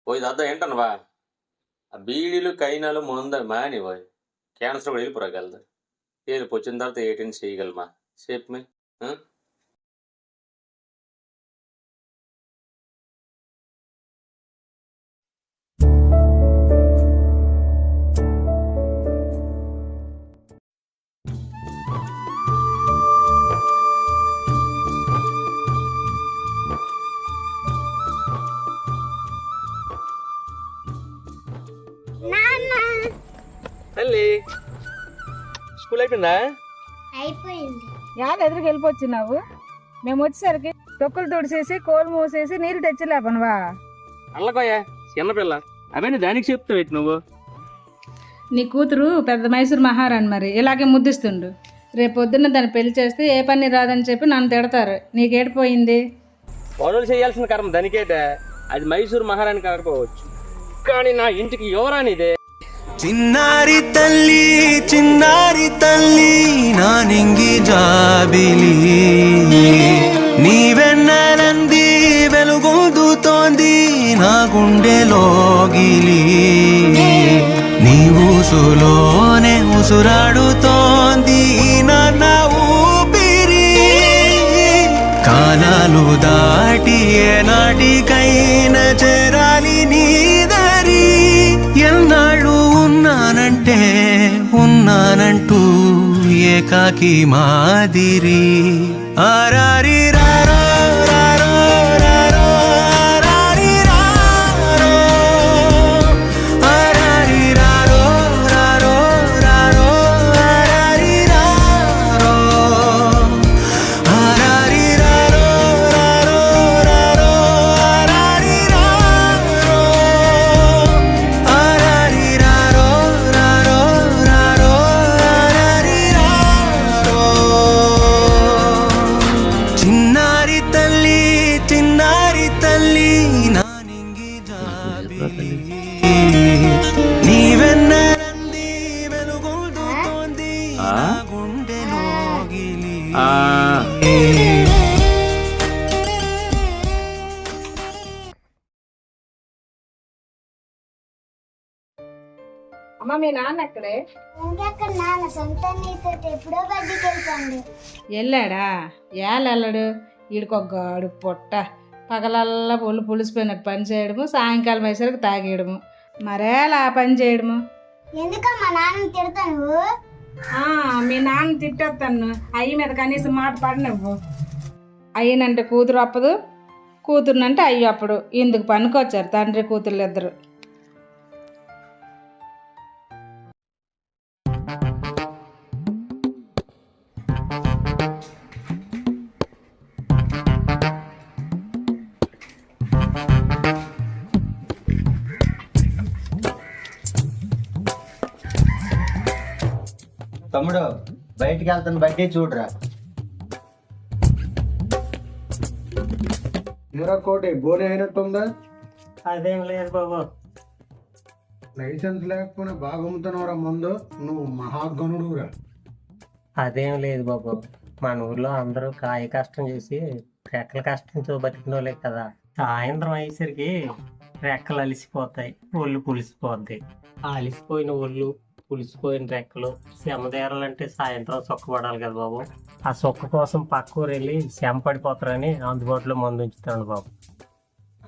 పోయి దద్ద ఏంటనవా ఆ బీడీలు కైనాలు ముంద మాని పోయి క్యాన్సర్ కూడా వెళ్ళిపోరాగలదు ఏది వచ్చిన తర్వాత ఏటీని చేయగలమా సేపు మీ తల్లి స్కూల్ అయిపోయిందా? అయిపోయింది. యాళ్ళు ఎదురుకి వెళ్ళిపోతున్నావు. మేము వచ్చేసరికి తొక్కులు తుడిచేసి కోలు మూసేసి నీళ్ళు తెచ్చలేపనువా? అల్లకోయా చిన్నపిల్ల అవన్నీ దానికి చెప్తావు నువ్వు. నీ కూతురు పెద్ద మైసూరు మహారాణి, మరి ఇలాగే ముద్దిస్తుండు. రేపు పొద్దున్న దాన్ని పెళ్లి చేస్తే ఏ పని రాదని చెప్పి నన్ను తిడతారు. నీకేటిపోయింది? పనులు చేయాల్సిన కర్మ దానికేట. అది మైసూరు మహారాణి కాకపోవచ్చు, కానీ నా ఇంటికి యువరానిదే. చిన్నారి తల్లి నా నింగి జాబిలి నీవెన్నెలంది వెలుగొందుతోంది నా గుండెలోగిలి నీ ఊసులోనే ఉసురాడుతోంది నాన్న ఊపిరి కాలాలు దాటి ఏనాటికైనా చేరాలి నీ దరి ఎన్నాళ్ళు ఉన్నానంటూ ఏకాకి మాదిరి ఆరారి రారో రారో రారో ఆరారి రారో ఆరారి రారో రారో రారో ఆరారి రారో ఆరారి రారో రారో రారో ఆరారి రారో ఆరారి రారో రారో రారో ఆరారి రారో చిన్నారి తల్లి నా నింగి జాబిలి నీవెన్నెలంది వెలుగొందుతోంది నా గుండెలోగిలి అమ్మ, మీ నాన్న ఎక్కడే? ఇంకెక్కడ నాన్న సొంత నీతో ఎప్పుడో బయటికి వెళ్ళిపోండి. వెళ్ళాడా? వెళ్ళాడు. ఈడికొగ్గాడు పొట్ట. పగలల్లా పొల్లు పులిసిపోయినట్టు పని చేయడము, సాయంకాలం అయ్యేసరికి తాగేయడము, మరేలా ఆ పని చేయడము. ఎందుకమ్మా నాన్న తిడతాను? మీ నాన్న తిట్టేస్తాను. అయ్యి మీద కనీసం మాట పడినవ్వు. అయ్యనంటే కూతురు అప్పదు, కూతురునంటే అయ్యి అప్పుడు. ఇందుకు పనికొచ్చారు తండ్రి కూతురు ఇద్దరు. తమ్ముడు బయటికి వెళ్తాను, బయటే చూడరా. కోటి బోని అయినట్టుందా? అదేం లేదు బాబు. లైసెన్స్ లేకపోయినా బాగా అమ్ముతున్నావురా ముందు. నువ్వు మహాగణుడురా. అదేం లేదు బాబు, మన ఊర్లో అందరూ కాయ కష్టం చేసి రెక్కల కష్టంతో బతికిన వాళ్ళే కదా. సాయంత్రం అయ్యేసరికి రెక్కలు అలిసిపోతాయి, ఒళ్ళు పులిసిపోద్ది. అలిసిపోయిన ఒళ్ళు, పులిసిపోయిన రెక్కలు శమదేరాలంటే సాయంత్రం సొక్కపడాలి కదా బాబు. ఆ సొక్క కోసం పక్క ఊరు వెళ్ళి శమ పడిపోతారని అందుబాటులో మందు ఉంచుతాను బాబు.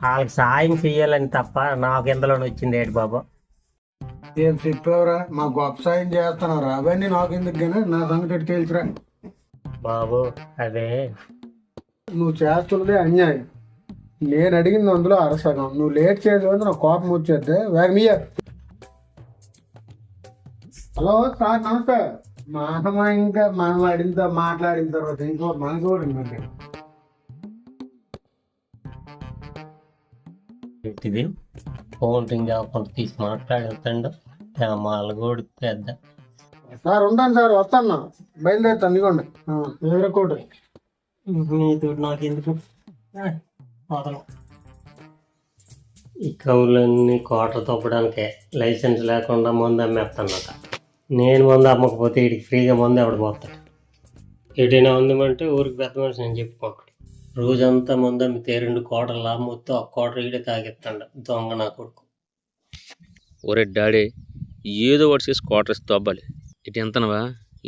వాళ్ళకి సాయం చెయ్యాలని తప్ప నాకు ఎంతలోనే వచ్చింది ఏంటి బాబు. ఏం చెప్పావురా? మా గొప్ప సాయం చేస్తున్నావురా. అవన్నీ నాకు ఎందుకు కానీ నా సంగతి తెలుసురా బాబు. అదే నువ్వు చేస్తున్నదే అన్యాయం. నేను అడిగింది అందులో అరసగం. నువ్వు లేట్ చేసేది నాకు కోపం వచ్చేద్దే. వేగమయ్యా. హలో సార్, నమస్తే. మనం ఇంకా మనం మాట్లాడిన తర్వాత ఇంకో మన చూడండి. ఇది ఫోన్ రింగ్ అవ్వకుండా తీసి మాట్లాడుతాడు మాలగోడు పెద్ద. సార్ ఉంటాను సార్, వస్తాను, బయలుదేరుతాను. ఇదిగోండి ఎదురకోటి. నీతో నాకు ఎందుకు వదలం. ఈ కవులన్నీ కోట తొప్పడానికే లైసెన్స్ లేకుండా మందు అమ్మేస్తానట. నేను మందు అమ్మకపోతే వీడికి ఫ్రీగా మందు ఎవడు పోతాడు. ఎటైనా ఉందమంటే ఊరికి పెద్ద మనిషి నేను చెప్పుకుంటాడు. రోజంతా ముందు అమ్మితే 2 కోటర్లు మొత్తం 1 కోటర్ ఈడే తాగిస్తాడు దొంగ నా కొడుకు. ఒరే డాడీ ఏదో ఒకటి చేసి క్వార్టర్ ఇస్తే అవ్వాలి. ఇటు ఎంతనవా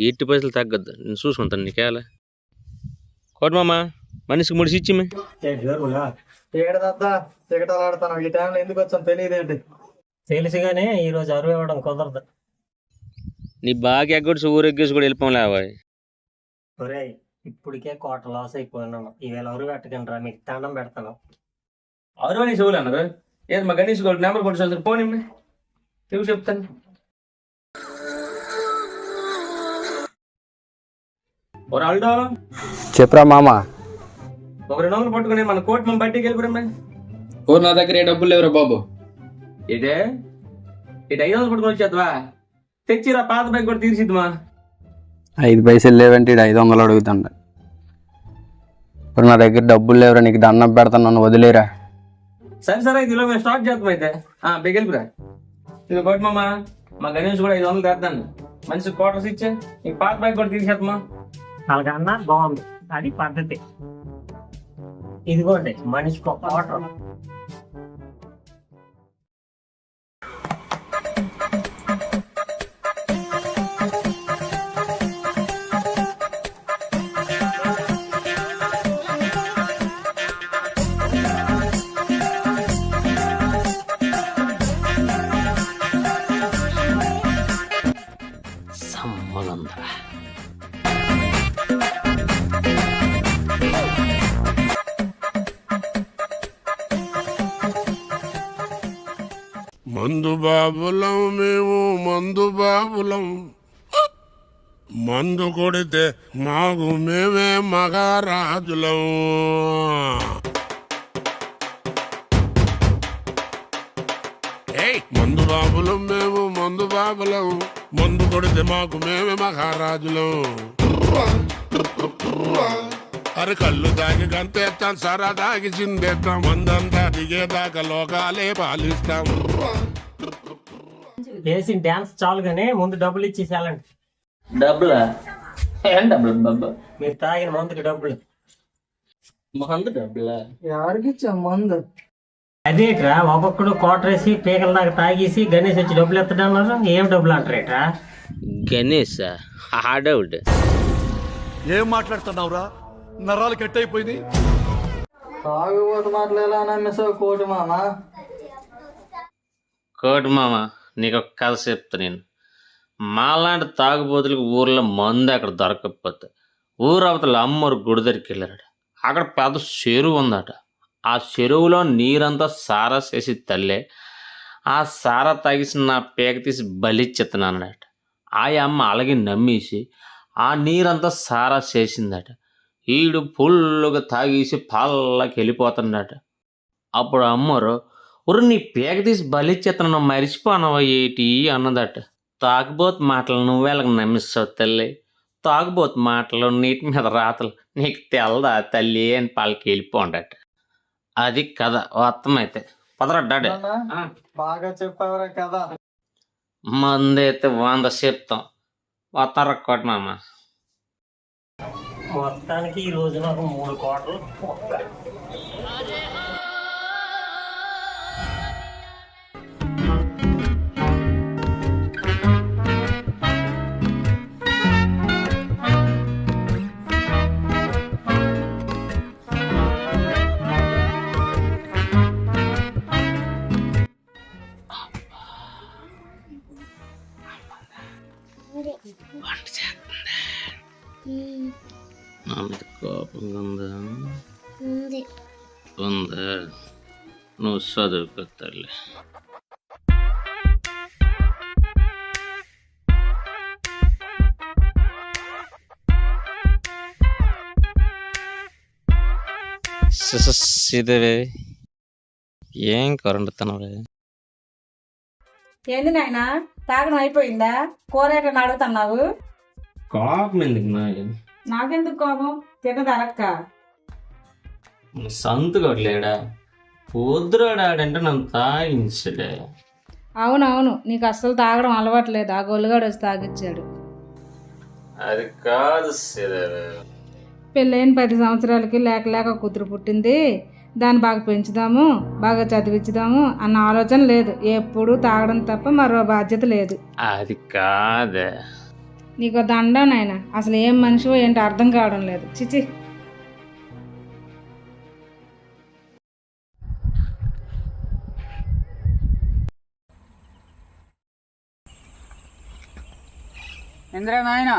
80 పైసలు తగ్గద్దు, నేను చూసుకుంటాను నీకేలా. కోటి మామ మనిషికి ముడిసి ఇచ్చిమే. ఆడతాను ఈ టైంలో ఎందుకు వచ్చాను తెలియదేంటి. తెలుసుగానే ఈరోజు అరువు ఇవ్వడం కుదరదు. నీ బాగా ఎగ్గొడిసి ఊరెగ్గేసి కూడా వెళ్ళిపోలే. ఒరేయ్ ఇప్పటికే కోట లాస్ అయిపోయినాను. ఈవేళ అరువు పెట్టకండి రా, మీకు దండం పెడతాను. అరువు అని చెవులు అన్నారు. ఏది మా గణేష్ గోల్డ్ నెంబర్ కొట్టి పోనీ నువ్వు చెప్తాను. ఆల్డో చెప్పరా మామ. ఒక 200 పట్టుకుని మన కోటి మనం బయటికి వెళ్ళిపోయామే. నా దగ్గర ఏ డబ్బులు లేవురా బాబు. ఇదే ఇటు 500 పట్టుకొని వచ్చేద్దావా? తెచ్చిరా పాత బైక్ కూడా తీర్చిద్దామా? 5 పైసలు లేవంటే 500 అడుగుతాండ. ఇప్పుడు నా దగ్గర డబ్బులు లేవురా, నీకు దండం పెడతాను, నన్ను వదిలేరా. సరే సరే ఇదిలో మేము స్టార్ట్ చేద్దాం అయితే. బెగిలిపురా ఇది కోటి మామ. మా గణేష్ కూడా 500 తెద్దాను. మనిషి క్వార్టర్స్ ఇచ్చే నీకు పాత బైక్ కూడా తీర్చేద్దామా? అలాగన్నా బాగుంది, అది పద్ధతి. ఇదిగోండి మనిషికి 1 కోటర్. సమ్మగంధరా మందు బాబులం మేము, మందు బాబులం, మందు కొడితే మాకు మేమే మగారాజులం. మందు బాబులం మేము, మందు బాబులం, మందు కొడితే మాకు మేమే మహారాజులం. అరే కళ్ళు తాగి గంతేస్తాం, సరా తాగి చిందేస్తాం, మందంతా దిగేదాకా లోకాలే పాలిస్తాం. వేసిన డాన్స్ చాలు కానీ ముందు డబ్బులు ఇచ్చేసేయాలండి. డబ్బులా? ఏం డబ్బులు బాబా? మీరు తాగిన మందుకి డబ్బులు. మందు డబ్బులా? ఎవరికి ఇచ్చాం మందు? అదేట్రా ఒక్కొక్కడు కోటర్ వేసి పీకల దాకా తాగేసి గణేష్ వచ్చి డబ్బులు ఎత్తడన్నారు. ఏం డబ్బులు అంటారేట్రా? గణేష్ హార్డౌట్. ఏం మాట్లాడుతున్నావురా, నరాలు కట్ అయిపోయింది. తాగుబోతు మాటలు ఎలా నమ్మేసావు కోటి మామ? కోటి మామ నీకు ఒక కథ చెప్తా నేను. మాలాంటి తాగుబోతులకు ఊర్లో మందు అక్కడ దొరకకపోతే ఊరు అవతల అమ్మోరు గుడి దగ్గరికి వెళ్ళారట. అక్కడ పెద్ద చెరువు ఉందట. ఆ చెరువులో నీరంతా సారా చేసి తల్లే ఆ సారా తాగేసి నా పేక తీసి బలిచ్చెత్తనానట. ఆ అమ్మ అలాగే నమ్మేసి ఆ నీరంతా సారా చేసిందట. ఈడు ఫుల్లుగా తాగేసి పాలకి వెళ్ళిపోతుందట. అప్పుడు అమ్మరు ఒరు నీ పేక తీసి బలిచ్చెత్తను మరిచిపోనవా ఏటి అన్నదట. తాగుబోతు మాటలు నువ్వేళ్ళకి నమ్మిస్తావు తల్లి, తాగుబోతు మాటలు నీటి మీద రాతలు నీకు తెల్లదా తల్లి అని పాలకి వెళ్ళిపోండట. అది కథ అర్థమైతే పదరడ్డాడే. బాగా చెప్పావరా కదా. మందైతే 100 చెప్తాం. వస్తార కొట్టమామ. మొత్తానికి ఈ రోజు నాకు 3 కోటలు ఒక్క. నా మీద కోపంగా ఉందా? ఉంది. ఉందా? నువ్వు చదువుకో తల్లి. సీదేవే ఏం కరెంటుతున్నావే? ఏంది నాయన తాగడం అయిపోయిందా? కూర ఎట్లా అడుగుతున్నావు? కోపం ఎందుకు నాకు? నాకెందుకు కోపం? తినదరక్క సంతుకోట్లేడా పొద్దురాడంటే నన్ను తాగించడే. అవునవును, నీకు అస్సలు తాగడం అలవాట్లేదు. ఆ గొల్లుగాడు వచ్చి తాగిచ్చాడు. అది కాదు సీదేవే, పెళ్ళైన 10 సంవత్సరాలకి లేక లేక కూతురు పుట్టింది, దాన్ని బాగా పెంచుదాము, బాగా చదివించుదాము అన్న ఆలోచన లేదు. ఎప్పుడూ తాగడం తప్ప మరో బాధ్యత లేదు. అది కాదే. నీకు దండం నాయన, అసలు ఏం మనిషివో ఏంటో అర్థం కావడం లేదు. చిచి. ఇంద్రా నాయన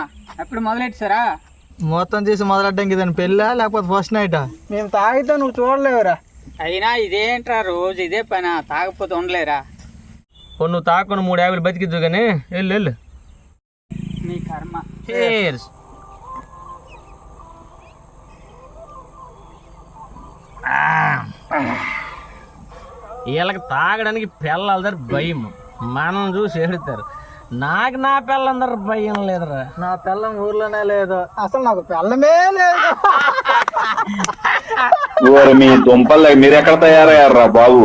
ఎప్పుడు మొదలెట్టారా? మొత్తం చేసి మొదలెట్టడానికి దాని పెళ్ళా లేకపోతే ఫస్ట్ నైటా? మేము తాగితే నువ్వు చూడలేవురా. అయినా ఇదేంట్రా రోజు ఇదే పని, తాగకపోతే ఉండలేరా? నువ్వు తాకుండా 3 యాభైలు బతికిద్దు కానీ వెళ్ళు. నీ కర్మ. వీళ్ళకి తాగడానికి పిల్లలందరూ భయం, మనం చూసి ఏడుతారు. నాకు నా పిల్లలందరూ భయం లేదురా. నా పిల్లం ఊర్లోనే లేదు, అసలు నాకు పిల్లమే లేదు. మీ దుంపలు మీరు ఎక్కడ తయారయ్యారా బాబు?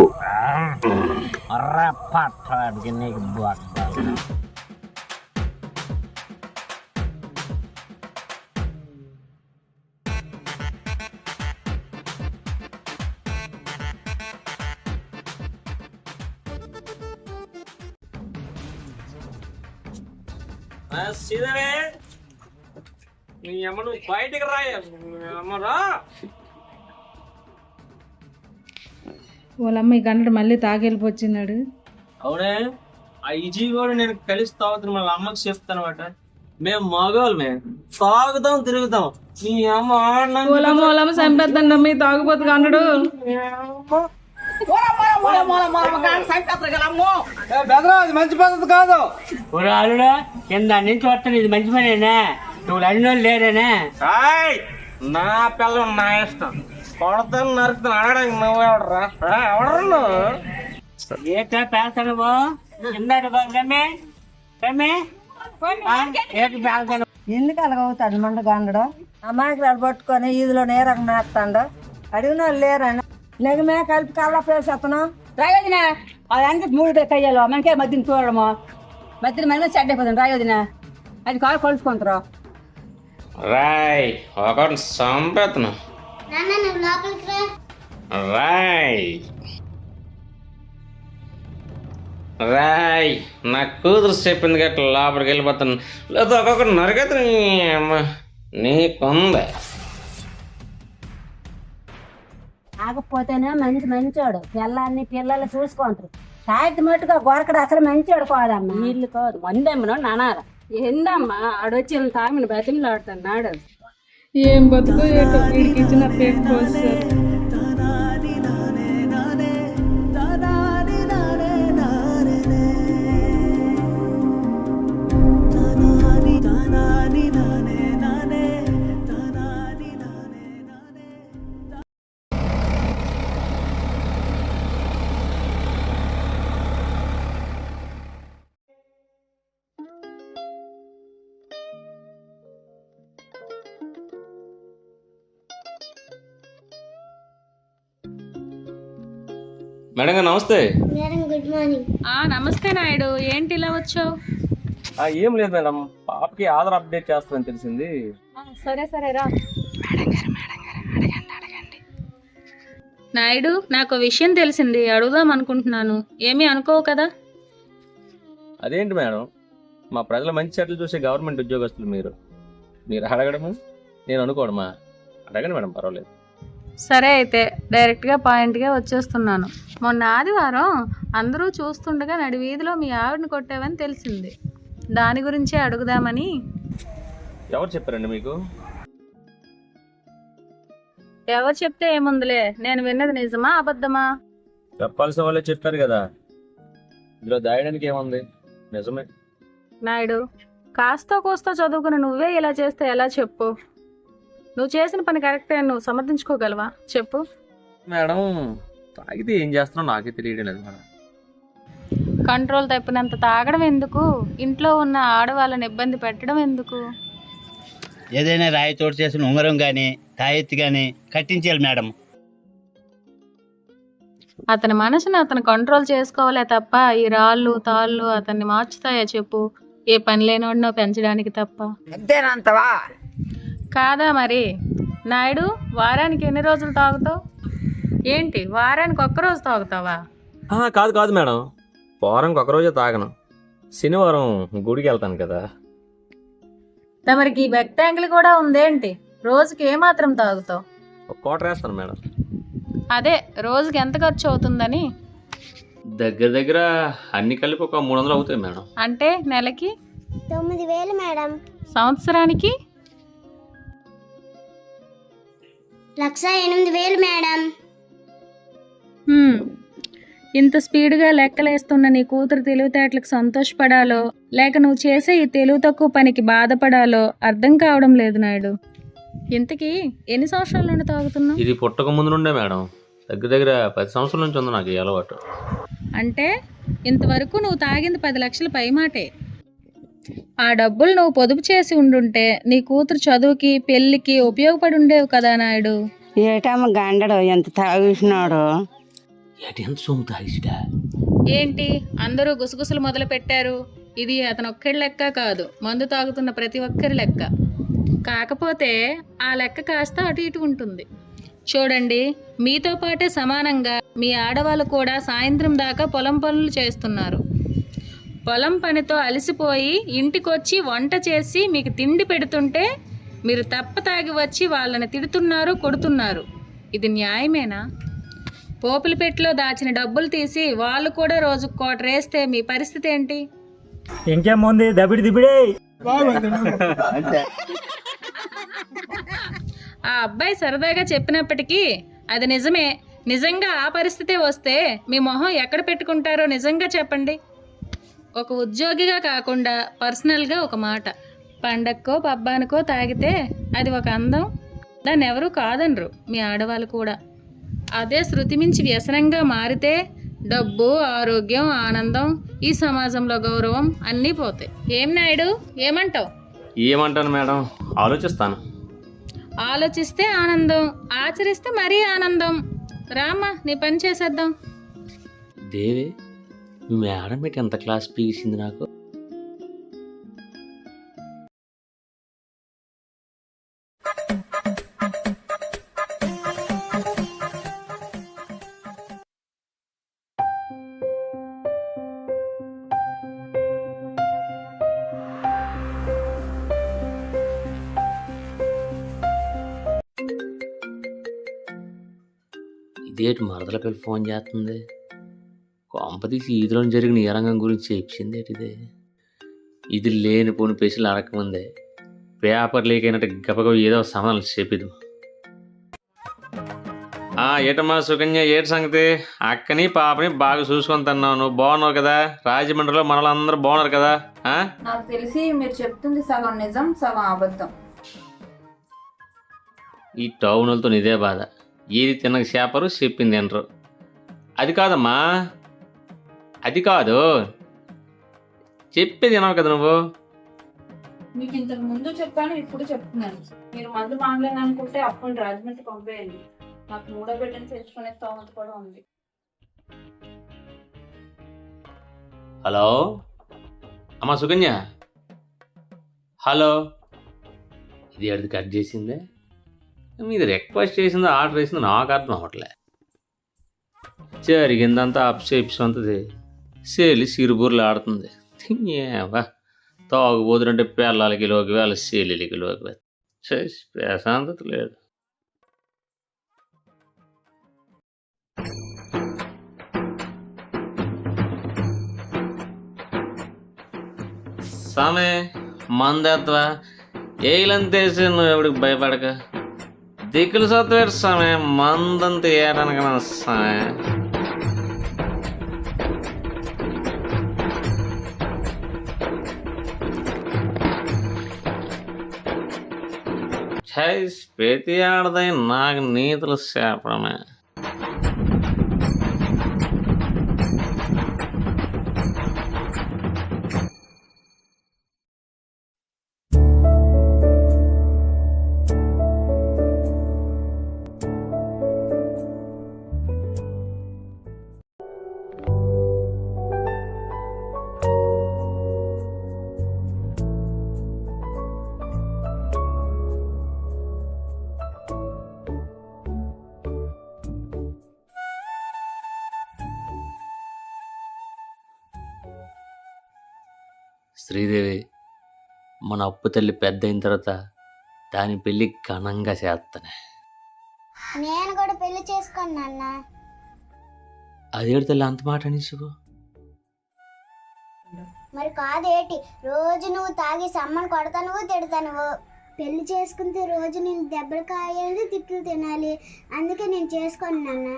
పట్టాడికి నీకు బొక్క. నీ అమ్మ నువ్వు బయటకు రాయమ్మరా. వాళ్ళమ్మ ఈ గంటడు మళ్ళీ తాగెళ్ళిపోచ్చినాడు. అవునే, ఆ ఇజీ కూడా నేను కలిసి తాగుతాను, మళ్ళీ అమ్మకి చెప్తాను అనమాట. మేము మగవాళ్ళమే, తాగుతాం తిరుగుతాం. నీ అమ్మ వాళ్ళమ్మ చంపేద్దండి అమ్మ తాగుపోతు గంటడు. మంచి పద్ధతి కాదు. అల్లుడా కింద నుంచి వస్తాను, ఇది మంచి పనేనా? నువ్వు అడిగినోళ్ళు లేరేనా? నా పిల్లలు నా ఇష్టం, కొడతాను నరుకుతాను, అడగడానికి నువ్వు ఎవడరా? ఎవడరు నువ్వు? ఏటా పేల్తాను ఇందాక ఎందుకు అలాగవుతాడు మండగాండడు? అమాయకులు పట్టుకొని ఈదులో నేరకు నేస్తాడు. అడిగిన వాళ్ళు లేరని నిజమే కలిపి కళ్ళ పేసి అతను రాయోదిన అదంతా 3 కయ్యాలో మనకే మధ్యన చూడడము, మధ్యన మనమే చెడ్డ అయిపోతుంది. రాయోదిన అది కాలు కొలుసుకుంటారు. రాయ్ ఒకరిని చంపేతను. నాన్న నువ్వు లోపలికి రా. రాయ్ రాయ్ నా కూతురు చెప్పింది గట్ల లోపలికి వెళ్ళిపోతాను, లేదా ఒక్కొక్కరు నరగదు. నీకుంది ఆగపోతేనే మంచోడు, పిల్లల్ని పిల్లలు చూసుకుంటారు. సాయంత్రం మట్టుగా గొరకడు అసలు మంచోడు కాదమ్మా. నీళ్ళు కాదు మందేమ్మను నానారా. ఏందమ్మా ఆడొచ్చి తామిని బతిమలాడుతున్నాడు. ఏం బతుకు ఏటో వీడికి ఇచ్చిన పేరు పోస్తారు. మేడం గారు నమస్తే. Madam good morning. నమస్తే నాయుడు, ఏంటి ఇలా వచ్చావు? ఏం లేదు మేడం, పాపకి ఆధార్ అప్డేట్ చేస్తానని తెలిసింది. సరే సరే రా. నాయుడు, నాకు విషయం తెలిసింది, అడుగుదాం అనుకుంటున్నాను. ఏమీ అనుకోవు కదా? అదేంటి మేడం, మా ప్రజల మంచి చెట్లు చూసే గవర్నమెంట్ ఉద్యోగస్తులు మీరు అడగడము నేను అనుకోవడమా? అడగండి మేడం, పర్వాలేదు. సరే అయితే డైరెక్ట్గా పాయింట్గా వచ్చేస్తున్నాను. మొన్న ఆదివారం అందరూ చూస్తుండగా నడి వీధిలో మీ ఆవిడని కొట్టావని తెలిసింది. దాని గురించే అడుగుదామని. ఎవరు చెప్పారండి మీకు? ఎవరు చెప్తే ఏముందిలే, నేను విన్నది నిజమా అబద్ధమా? చెప్పాల్సిన వాళ్ళే చెప్పారు కదా, ఇందులో దాయడానికి ఏముంది, నిజమే. నాయుడు, కాస్తో కోస్తో చదువుకుని నువ్వే ఇలా చేస్తే ఎలా చెప్పు? నువ్వు చేసిన పని కరెక్టే, నువ్వు సమర్థించుకోగలవా చెప్పు? మేడం, తాగితే ఏం చేస్తున్నావు నాకే తెలియడం లేదు మేడం. కంట్రోల్ తప్పినంత తాగడం ఎందుకు? ఇంట్లో ఉన్న ఆడవాళ్ళని ఇబ్బంది పెట్టడం ఎందుకు? ఏదైనా రాయి తోడు చేసిన ఉంగరం కానీ తాయెత్తు కానీ కట్టించాలి మేడం. అతని మనసుని అతను కంట్రోల్ చేసుకోవాలే తప్ప ఈ రాళ్ళు తాళ్ళు అతన్ని మార్చుతాయా చెప్పు? ఏ పని లేనోడినో పెంచడానికి తప్ప. అంతేనంతవా? కాదా మరి? నాయుడు, వారానికి ఎన్ని రోజులు తాగుతావు? ఏంటి వారానికి ఒక్కరోజు తాగుతావా? కాదు కాదు మేడం, వారానికి ఒకరోజే తాగను. శనివారం గుడికి వెళ్తాను కదా. తమరికి బెక్ ట్యాంకులు కూడా ఉందేంటి? రోజుకి ఏమాత్రం తాగుతావు? ఒక క్వార్టర్ వేస్తాను మేడం. అదే రోజుకి ఎంత ఖర్చు అవుతుందని. దగ్గర దగ్గర అన్ని కలిపి ఒక 300 అవుతాయి మేడం. అంటే నెలకి 9,000 మేడం. సంవత్సరానికి 1,08,000 మేడం. ఇంత స్పీడ్గా లెక్కలేస్తున్న నీ కూతురు తెలివితేటలకు సంతోషపడాలో లేక నువ్వు చేసే ఈ తెలివి తక్కువ పనికి బాధపడాలో అర్థం కావడం లేదు నాయుడు. ఇంతకీ ఎన్ని సంవత్సరాల నుండి తాగుతున్నావు? ఇది పుట్టక ముందు నుండే మేడం. దగ్గర దగ్గర 10 సంవత్సరాల నుంచి ఉంది నాకు ఈ అలవాటు. అంటే ఇంతవరకు నువ్వు తాగింది 10 లక్షల పైమాటే. ఆ డబ్బులు నువ్వు పొదుపు చేసి ఉండుంటే నీ కూతురు చదువుకి పెళ్ళికి ఉపయోగపడి ఉండేవి కదా నాయుడు. ఏటమ్మ గండడు ఎంత తాగిసినాడు. ఏంటి అందరూ గుసగుసలు మొదలు పెట్టారు? ఇది అతను ఒక్కడి లెక్క కాదు, మందు తాగుతున్న ప్రతి ఒక్కరి లెక్క. కాకపోతే ఆ లెక్క కాస్త అటు ఇటు ఉంటుంది. చూడండి, మీతో పాటే సమానంగా మీ ఆడవాళ్ళు కూడా సాయంత్రం దాకా పొలం పనులు చేస్తున్నారు. పొలం పనితో అలసిపోయి ఇంటికొచ్చి వంట చేసి మీకు తిండి పెడుతుంటే మీరు తప్ప తాగి వచ్చి వాళ్ళని తిడుతున్నారు, కొడుతున్నారు. ఇది న్యాయమేనా? పోపుల పెట్టిలో దాచిన డబ్బులు తీసి వాళ్ళు కూడా రోజుకు క్వార్టర్ వేస్తే మీ పరిస్థితి ఏంటి? ఇంకేముంది, దబిడి దిబిడే. ఆ అబ్బాయి సరదాగా చెప్పినప్పటికీ అది నిజమే. నిజంగా ఆ పరిస్థితే వస్తే మీ మొహం ఎక్కడ పెట్టుకుంటారో నిజంగా చెప్పండి. ఒక ఉద్యోగిగా కాకుండా పర్సనల్గా ఒక మాట, పండక్కో పబ్బానికో తాగితే అది ఒక అందం, దాన్ని ఎవరూ కాదనరు, మీ ఆడవాళ్ళు కూడా. అదే శృతి మించి వ్యసనంగా మారితే డబ్బు, ఆరోగ్యం, ఆనందం, ఈ సమాజంలో గౌరవం అన్నీ పోతాయి. ఏం నాయుడు, ఏమంటావు? ఏమంటాను మేడం, ఆలోచిస్తాను. ఆలోచిస్తే ఆనందం, ఆచరిస్తే మరీ ఆనందం. రామ్మా, నీ పని చేసేద్దాం. దేవి, మేడం పెట్టి ఎంత క్లాస్ పీసింది నాకు. ఇదేంటి మరదల పిల్ల ఫోన్ చేస్తుంది? కొంపతీసి ఈదులో జరిగిన ఈ రంగం గురించి చెప్పింది ఏంటిదే? ఇది లేనిపోని పేషలు అడగకముందే పేపర్ లీక్ అయినట్టు గబగబ ఏదో సమాధానం చెప్పిదు. ఏటమ్మా సుకన్య, ఏటి సంగతి? అక్కని పాపని బాగా చూసుకొని తిన్నావు. నువ్వు బాగున్నావు కదా? రాజమండ్రిలో మనలందరూ బాగున్నారు కదా? నాకు తెలిసి మీరు చెప్తుంది సగం నిజం, సగం అబద్ధం. ఈ టౌన్లతో ఇదే బాధ. ఏది తినక చేపరు, చెప్పింది తినరు. అది కాదమ్మా, అది కాదు, చెప్పేది వినవు కదా నువ్వు. మీకు ఇంతకు ముందు చెప్పాను, ఇప్పుడు చెప్తున్నాను. మీరు మందు మానలేని అనుకుంటే అప్పుడు రాజమండ్రి పంపేయండి. నాకు 3వ బిడ్డను తెచ్చుకునే స్తోమత కూడా ఉంది. హలో అమ్మా సుకన్య, హలో. ఇది ఎడిది కట్ చేసిందే? మీది రిక్వెస్ట్ చేసిందో ఆర్డర్ వేసిందో నాకు అర్థం అవ్వట్లే. జరిగిందంతా అప్సెప్సంతది సేలి సిరుబూర్లు ఆడుతుంది. ఏవా తాగుబోతుంటే పిల్లలకి లోకి వెళ్ళ సేలికి లోకి చేసి ప్రశాంతత లేదు. సామే మందేత్వా ఏలంతేసి నువ్వు ఎవడికి భయపడక దిక్కులు సత్వేరు సామే, మందంతా ఏడానికి నా సామే. ప్రతి ఆడదై నాకు నీతులు చెప్పడమే. శ్రీదేవి, మన అప్పు తల్లి పెద్ద అయిన తర్వాత దాని పెళ్ళి ఘనంగా చేస్తానే. నేను కూడా పెళ్లి చేసుకోను నాన్న. అదేడు తల్లి అంత మాట అనేసివు? మరి కాదేటి, రోజు నువ్వు తాగి సమ్మని కొడతాను తిడతాను. పెళ్లి చేసుకుంటే రోజు నేను దెబ్బలు కాయాలి, తిట్లు తినాలి. అందుకే నేను చేసుకోను నాన్న.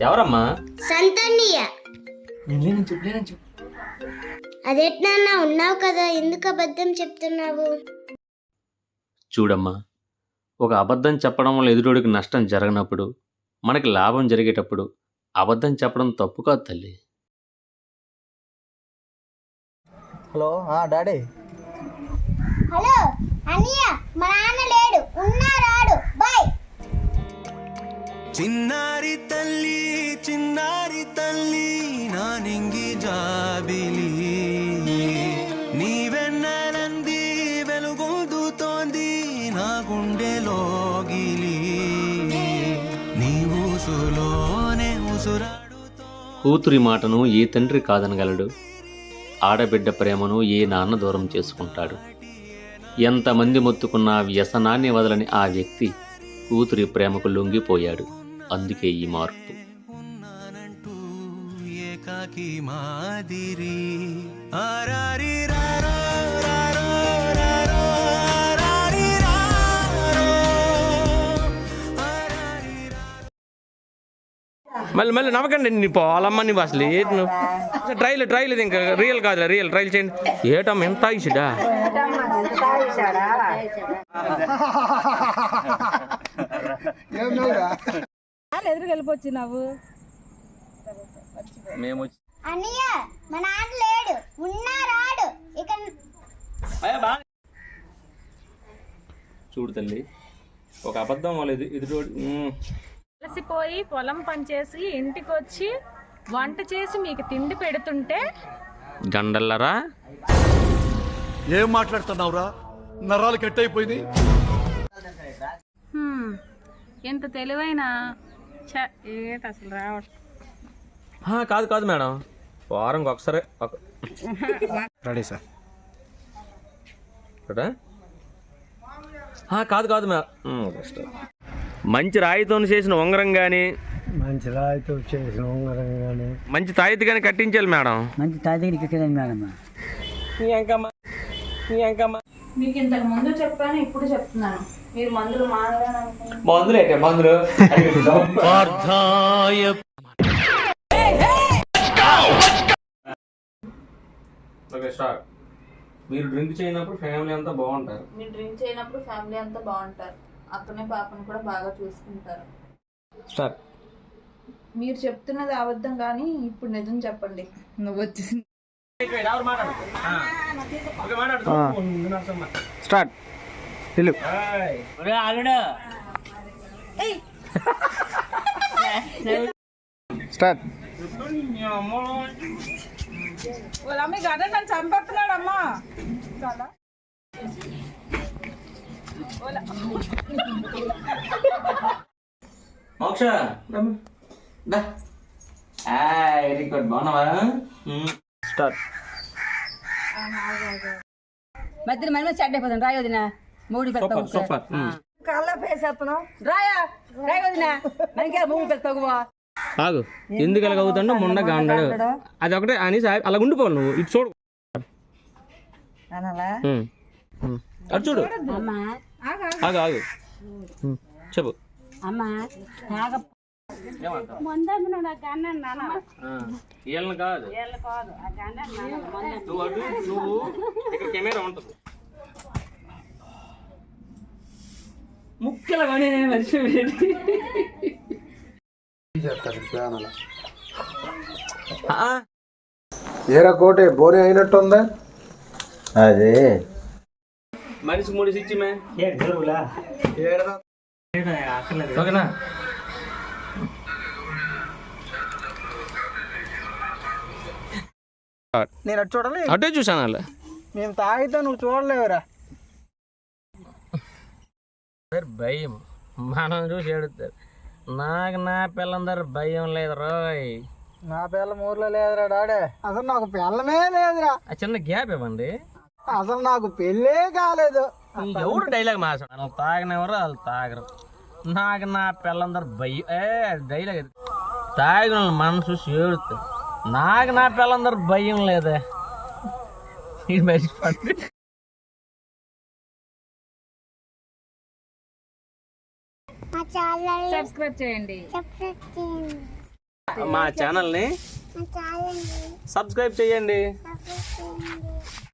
ఎవరమ్మా? సంతన్నయ్య. అదేట్నా ఉన్నావు కదా, ఎందుకు అబద్ధం చెప్తున్నావు? చూడమ్మా, ఒక అబద్ధం చెప్పడం వల్ల ఎదుటోడికి నష్టం జరగనప్పుడు, మనకి లాభం జరిగేటప్పుడు అబద్ధం చెప్పడం తప్పు కాదు తల్లి. Hello daddy. హలో అన్నయ్య, మా నాన్న లేడు, ఉన్నారాడు. బాయ్. చిన్నారి తల్లి నానింగి జాబిలి నీవెన్నెలంది వెలుగొందుతోంది నా గుండెలోగిలి నీ ఊసులోనే ఉసురాడుతో. కూతురి మాటను ఏ తండ్రి కాదనగలడు? ఆడబిడ్డ ప్రేమను ఏ నాన్న దూరం చేసుకుంటాడు? ఎంతమంది మొత్తుకున్న వ్యసనాన్ని వదలని ఆ వ్యక్తి కూతురి ప్రేమకు లొంగిపోయాడు. అందుకే ఈ మార్పు. ఉన్నానంటూ ఏకాకి మాదిరి ఆరారి రారో రారో రారో ఆరారి రారో ఆరారి రారో. మళ్ళీ నవ్వకండి, నీ పోవాలమ్మా. నువ్వు అసలు ఏంటి? నువ్వు ట్రైల్ ఇది ఇంకా రియల్ కాదు, రియల్ ట్రైల్ చేయండి. ఏటమ్మా ఎంత ఇచ్చిడా? ఎదురు వెళ్ళిపోచ్చినావు. అన్నయ్య, మా నాన్న లేడు, ఉన్నారాడు. ఇక చూడు తల్లి, ఒక అబద్ధం వల్ల ఎదుటోడు అలసిపోయి పొలం పనిచేసి ఇంటికి వచ్చి వంట చేసి మీకు తిండి పెడుతుంటే గండల్లరా. ఏం మాట్లాడుతున్నావురా? నరాలు కట్ అయిపోయింది. ఎంత తెలివైన ఏట అసలు రావట్లేదు. కాదు మేడం, వారంకి ఒకసారి రెడీ సార్. కాదు మేడం, మంచి రాయితో చేసిన ఉంగరం కానీ, మంచి రాయితో చేసిన ఉంగరం కానీ, మంచి తాయితీ కానీ కట్టించాలి మేడం. మంచి తాజా మేడం. మీకు ఇంతకు ముందు చెప్పాను, ఇప్పుడు చెప్తున్నాను. మీరు మందులు మారాలనుకుంటున్నారు. మందులు మీరు డ్రింక్ చేయనప్పుడు ఫ్యామిలీ అంతా బాగుంటారు. మీరు డ్రింక్ చేయనప్పుడు ఫ్యామిలీ అంతా బాగుంటారు. అక్కనే పాపను కూడా బాగా చూసుకుంటారు. స్టార్ట్. మీరు చెప్తున్నది అబద్ధం కానీ ఇప్పుడు నిజం చెప్పండి. నువ్వు వచ్చేసి స్టార్ట్. వెళ్ళు. స్టార్ట్. వాళ్ళమ్మ గడ్డ నన్ను చంపేస్తున్నాడమ్మా. మోక్ష వెరీ గుడ్, బాగున్నావా? స్టార్ట్. మధ్యలో మనమే చెడ్డ అయిపోతాం రాయి వదిన మూడు పెడతావు సూపర్. కళ్ళ పేసేస్తున్నాం రాయా రాయి వదిన మనకే మూడు పెడతావు ఆగు, ఎందుకు అలాగ అవుతాడు? ముండగా అన్నాడు అది ఒకటే అని అలా ఉండిపోవాలి నువ్వు. ఇటు చూడు, అనాలా అటు చూడు. ఆగు ఆగు, చెప్పు. అమ్మా వీళ్ళని కాదు, నువ్వు అటు, నువ్వు ఇక్కడ కెమెరా ఉంటుంది. ముఖ్యలా కానీ మర్చిపోయింది. ఏరా కోటే బోరే అయినట్టుందా? అదే మనిషి 3 ఇచ్చి మే ఆకలేదు. ఓకేనా? నేను అటు చూడలే, అటే చూసాను అలా. మేము తాగితే నువ్వు చూడలేవురా. భయం మనం చూసి ఏడుతారు. నాకు నా పిల్లందరూ భయం లేదు రోయ్. నా పిల్ల ఊర్లో లేదురా డాడే, అసలు నాకు పిల్లమే లేదురా. ఆ చిన్న గ్యాప్ ఇవ్వండి. అసలు నాకు పెళ్ళే కాలేదు. ఎవరు డైలాగ్ మాసం మనం తాగినెవరు వాళ్ళు తాగరు. నాకు నా పిల్లందరూ భయం. డైలాగ్ ఇది. తాగిన వాళ్ళు మనం చూసి ఏడుతారు. నాకు నా పిల్లందరూ భయం లేదే. ఇది మర్చిపోండి. సబ్స్క్రైబ్ చేయండి. మా ఛానల్ని సబ్స్క్రైబ్ చేయండి.